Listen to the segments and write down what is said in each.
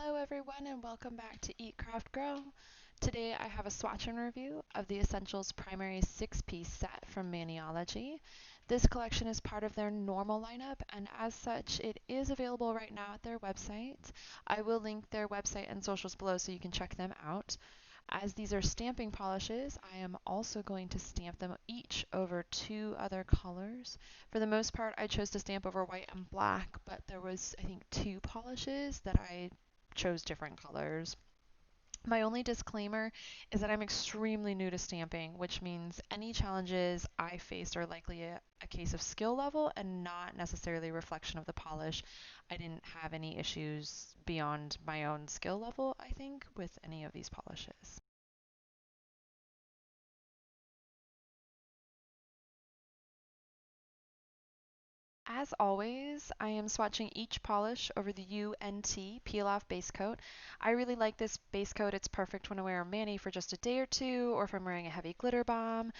Hello everyone and welcome back to Eat Craft Grow. Today I have a swatch and review of the Essentials Primary 6-piece set from Maniology. This collection is part of their normal lineup and as such it is available right now at their website. I will link their website and socials below so you can check them out. As these are stamping polishes, I am also going to stamp them each over two other colors. For the most part, I chose to stamp over white and black, but there was, I think, two polishes that I chose different colors. My only disclaimer is that I'm extremely new to stamping, which means any challenges I faced are likely a case of skill level and not necessarily a reflection of the polish. I didn't have any issues beyond my own skill level, I think, with any of these polishes. As always, I am swatching each polish over the UNT Peel Off Base Coat. I really like this base coat. It's perfect when I wear a mani for just a day or two, or if I'm wearing a heavy glitter bomb.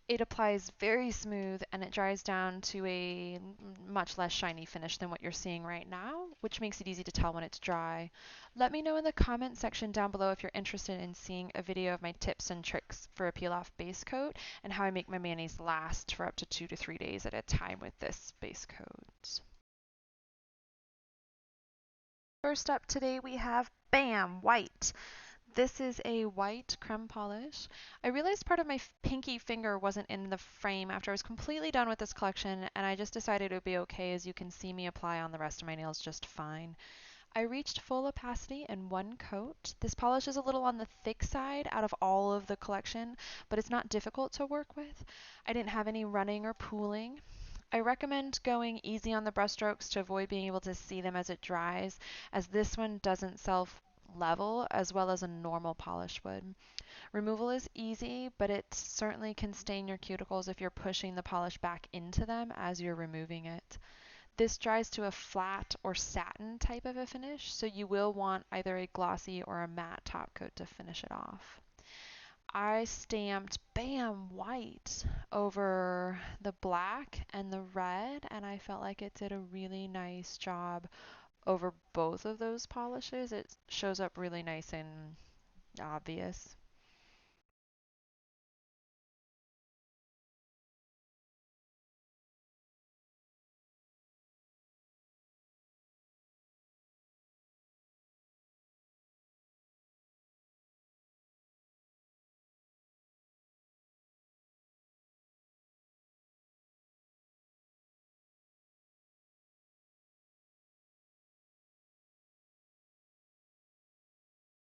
It applies very smooth and it dries down to a much less shiny finish than what you're seeing right now, which makes it easy to tell when it's dry. Let me know in the comment section down below if you're interested in seeing a video of my tips and tricks for a peel off base coat and how I make my manis last for up to 2 to 3 days at a time with this base coat. First up today we have BAM! White. This is a white creme polish. I realized part of my pinky finger wasn't in the frame after I was completely done with this collection, and I just decided it would be okay, as you can see me apply on the rest of my nails just fine. I reached full opacity in one coat. This polish is a little on the thick side out of all of the collection, but it's not difficult to work with. I didn't have any running or pooling. I recommend going easy on the brush strokes to avoid being able to see them as it dries, as this one doesn't self level as well as a normal polish would. Removal is easy, but it certainly can stain your cuticles if you're pushing the polish back into them as you're removing it. This dries to a flat or satin type of a finish, so you will want either a glossy or a matte top coat to finish it off. I stamped BAM! White over the black and the red, and I felt like it did a really nice job over both of those polishes. It shows up really nice and obvious.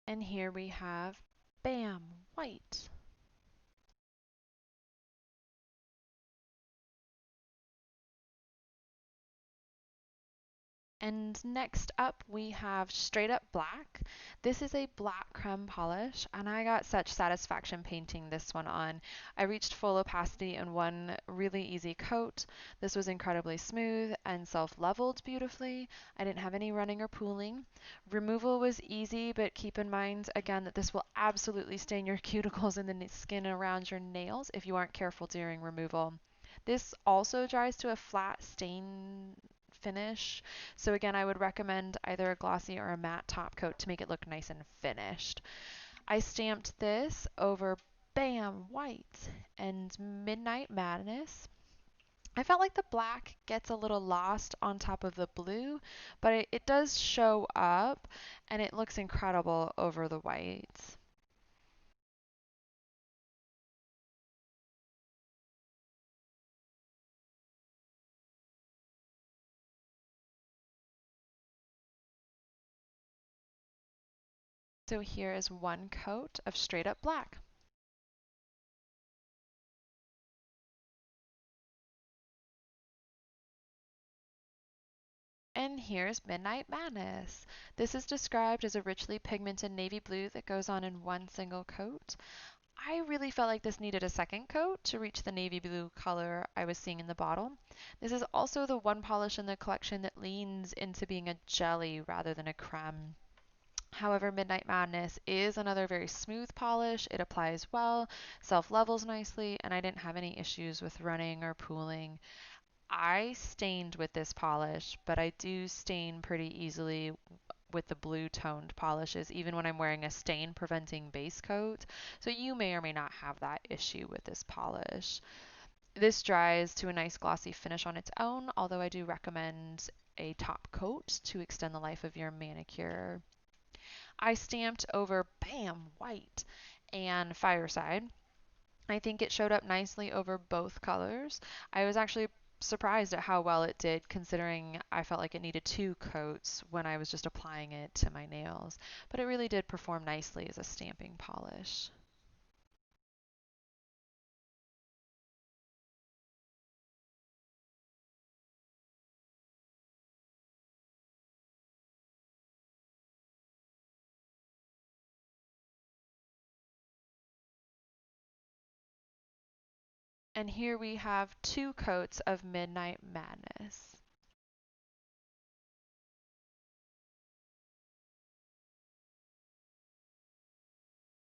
And here we have BAM! White. And next up we have Straight Up Black. This is a black creme polish and I got such satisfaction painting this one on. I reached full opacity in one really easy coat. This was incredibly smooth and self-leveled beautifully. I didn't have any running or pooling. Removal was easy, but keep in mind again that this will absolutely stain your cuticles and the skin around your nails if you aren't careful during removal. This also dries to a flat stain finish. So again, I would recommend either a glossy or a matte top coat to make it look nice and finished. I stamped this over BAM! White and Midnight Madness. I felt like the black gets a little lost on top of the blue, but it does show up and it looks incredible over the white. So here is one coat of Straight Up Black. And here's Midnight Madness. This is described as a richly pigmented navy blue that goes on in one single coat. I really felt like this needed a second coat to reach the navy blue color I was seeing in the bottle. This is also the one polish in the collection that leans into being a jelly rather than a creme. However, Midnight Madness is another very smooth polish. It applies well, self-levels nicely, and I didn't have any issues with running or pooling. I stained with this polish, but I do stain pretty easily with the blue toned polishes, even when I'm wearing a stain preventing base coat. So you may or may not have that issue with this polish. This dries to a nice glossy finish on its own, although I do recommend a top coat to extend the life of your manicure. I stamped over Bam White and Fireside. I think it showed up nicely over both colors. I was actually surprised at how well it did, considering I felt like it needed two coats when I was just applying it to my nails. But it really did perform nicely as a stamping polish. And here we have two coats of Midnight Madness.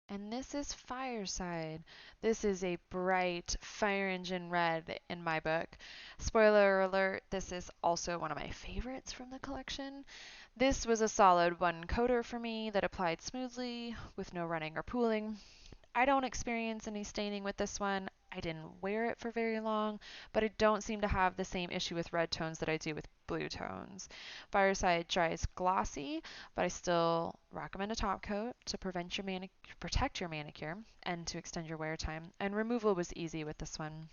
And this is Fireside. This is a bright fire engine red in my book. Spoiler alert, this is also one of my favorites from the collection. This was a solid one coater for me that applied smoothly with no running or pooling. I don't experience any staining with this one. I didn't wear it for very long, but I don't seem to have the same issue with red tones that I do with blue tones. Fireside dries glossy, but I still recommend a top coat to protect your manicure and to extend your wear time. And removal was easy with this one.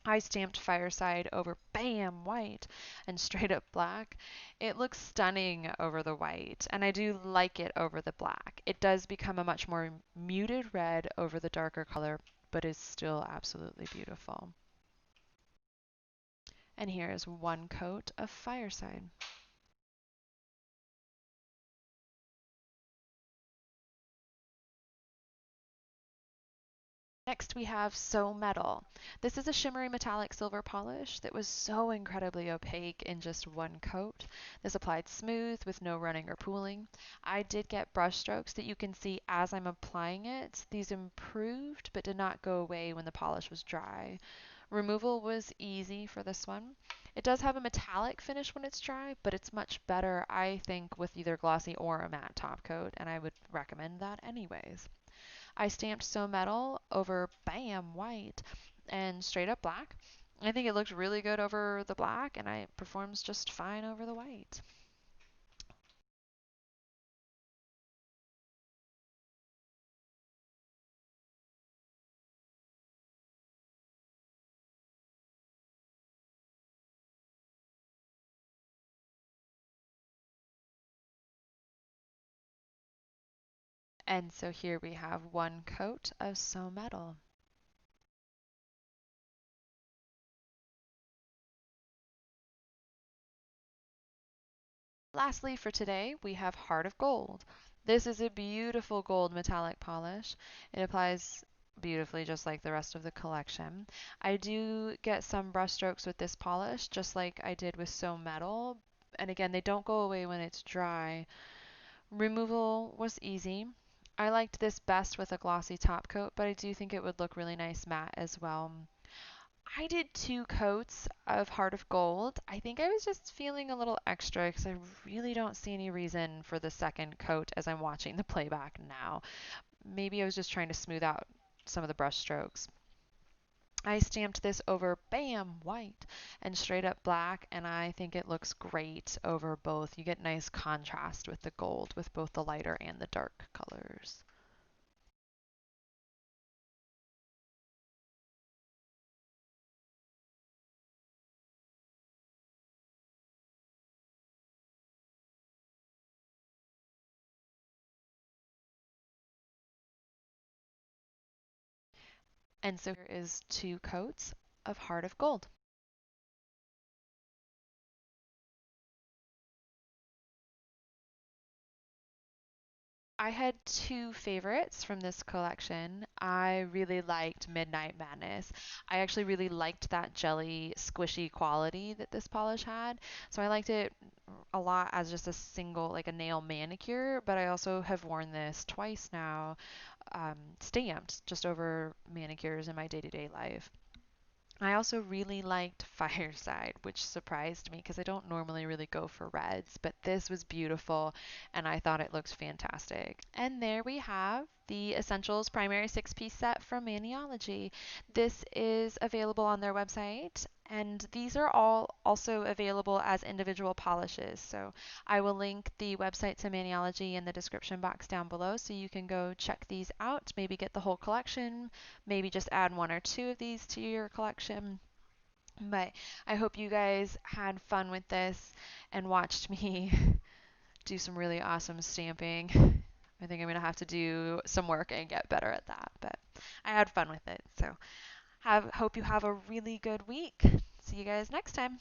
I stamped Fireside over Bam White and straight up black. It looks stunning over the white, and I do like it over the black. It does become a much more muted red over the darker color, but is still absolutely beautiful. And here is one coat of Fireside. Next we have So Metal. This is a shimmery metallic silver polish that was so incredibly opaque in just one coat. This applied smooth with no running or pooling. I did get brush strokes that you can see as I'm applying it. These improved but did not go away when the polish was dry. Removal was easy for this one. It does have a metallic finish when it's dry, but it's much better, I think, with either glossy or a matte top coat, and I would recommend that anyways. I stamped So Metal over Bam White and straight up black. I think it looked really good over the black, and it performs just fine over the white. And so here we have one coat of So Metal. Lastly for today, we have Heart of Gold. This is a beautiful gold metallic polish. It applies beautifully just like the rest of the collection. I do get some brush strokes with this polish, just like I did with So Metal. And again, they don't go away when it's dry. Removal was easy. I liked this best with a glossy top coat, but I do think it would look really nice matte as well. I did two coats of Heart of Gold. I think I was just feeling a little extra because I really don't see any reason for the second coat as I'm watching the playback now. Maybe I was just trying to smooth out some of the brush strokes. I stamped this over Bam White and straight up black, and I think it looks great over both. You get nice contrast with the gold with both the lighter and the dark colors. And so here is two coats of Heart of Gold. I had two favorites from this collection. I really liked Midnight Madness. I actually really liked that jelly squishy quality that this polish had. So I liked it a lot as just a single, like a nail manicure, but I also have worn this twice now, stamped just over manicures in my day to day life. I also really liked Fireside, which surprised me because I don't normally really go for reds, but this was beautiful and I thought it looked fantastic. And there we have the Essentials Primary 6-piece set from Maniology. This is available on their website, and these are all also available as individual polishes. So I will link the website to Maniology in the description box down below so you can go check these out, maybe get the whole collection, maybe just add one or two of these to your collection. But I hope you guys had fun with this and watched me do some really awesome stamping. I think I'm going to have to do some work and get better at that, but I had fun with it. So hope you have a really good week. See you guys next time.